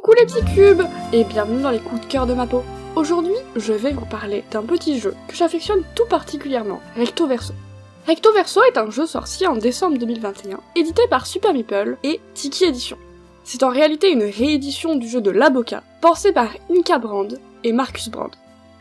Coucou les petits cubes et bienvenue dans les coups de cœur de ma peau. Aujourd'hui, je vais vous parler d'un petit jeu que j'affectionne tout particulièrement, Recto Verso. Recto Verso est un jeu sorti en décembre 2021, édité par Super Meeple et Tiki Edition. C'est en réalité une réédition du jeu de La Boca, pensé par Inka Brand et Marcus Brand.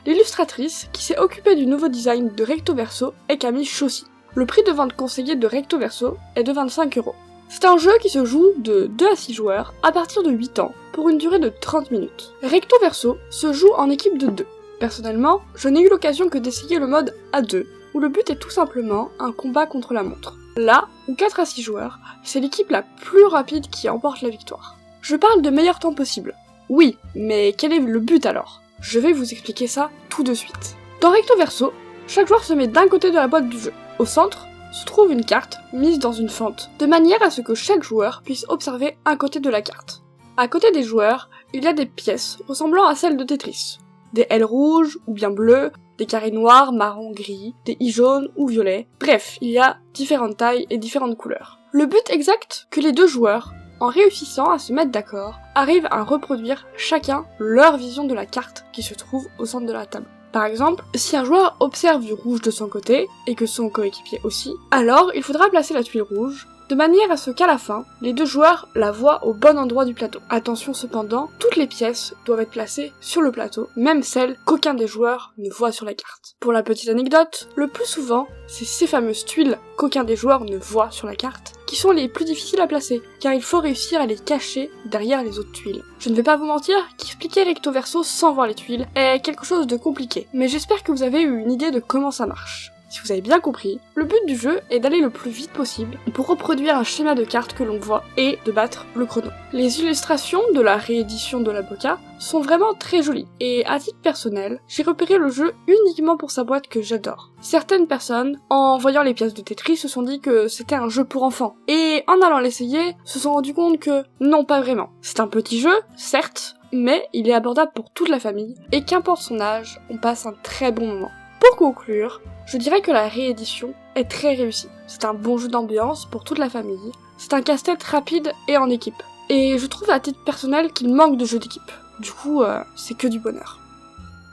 L'illustratrice qui s'est occupée du nouveau design de Recto Verso est Camille Chaussy. Le prix de vente conseillé de Recto Verso est de 25€. C'est un jeu qui se joue de 2 à 6 joueurs à partir de 8 ans pour une durée de 30 minutes. Recto Verso se joue en équipe de 2. Personnellement, je n'ai eu l'occasion que d'essayer le mode à 2, où le but est tout simplement un combat contre la montre. Là, où 4 à 6 joueurs, c'est l'équipe la plus rapide qui emporte la victoire. Je parle de meilleur temps possible. Oui, mais quel est le but alors ? Je vais vous expliquer ça tout de suite. Dans Recto Verso, chaque joueur se met d'un côté de la boîte du jeu. Au centre, se trouve une carte mise dans une fente, de manière à ce que chaque joueur puisse observer un côté de la carte. À côté des joueurs, il y a des pièces ressemblant à celles de Tetris. Des L rouges ou bien bleues, des carrés noirs, marron, gris, des I jaunes ou violets. Bref, il y a différentes tailles et différentes couleurs. Le but exact, que les deux joueurs, en réussissant à se mettre d'accord, arrivent à reproduire chacun leur vision de la carte qui se trouve au centre de la table. Par exemple, si un joueur observe du rouge de son côté, et que son coéquipier aussi, alors il faudra placer la tuile rouge, de manière à ce qu'à la fin, les deux joueurs la voient au bon endroit du plateau. Attention cependant, toutes les pièces doivent être placées sur le plateau, même celles qu'aucun des joueurs ne voit sur la carte. Pour la petite anecdote, le plus souvent, c'est ces fameuses tuiles qu'aucun des joueurs ne voit sur la carte, qui sont les plus difficiles à placer, car il faut réussir à les cacher derrière les autres tuiles. Je ne vais pas vous mentir qu'expliquer Recto Verso sans voir les tuiles est quelque chose de compliqué, mais j'espère que vous avez eu une idée de comment ça marche. Si vous avez bien compris, le but du jeu est d'aller le plus vite possible pour reproduire un schéma de carte que l'on voit et de battre le chrono. Les illustrations de la réédition de La Boca sont vraiment très jolies, et à titre personnel, j'ai repéré le jeu uniquement pour sa boîte que j'adore. Certaines personnes, en voyant les pièces de Tetris, se sont dit que c'était un jeu pour enfants, et en allant l'essayer, se sont rendus compte que non, pas vraiment. C'est un petit jeu, certes, mais il est abordable pour toute la famille, et qu'importe son âge, on passe un très bon moment. Pour conclure, je dirais que la réédition est très réussie. C'est un bon jeu d'ambiance pour toute la famille, c'est un casse-tête rapide et en équipe. Et je trouve à titre personnel qu'il manque de jeux d'équipe. Du coup, c'est que du bonheur.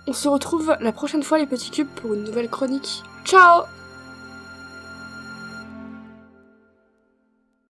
On se retrouve la prochaine fois les petits cubes pour une nouvelle chronique. Ciao!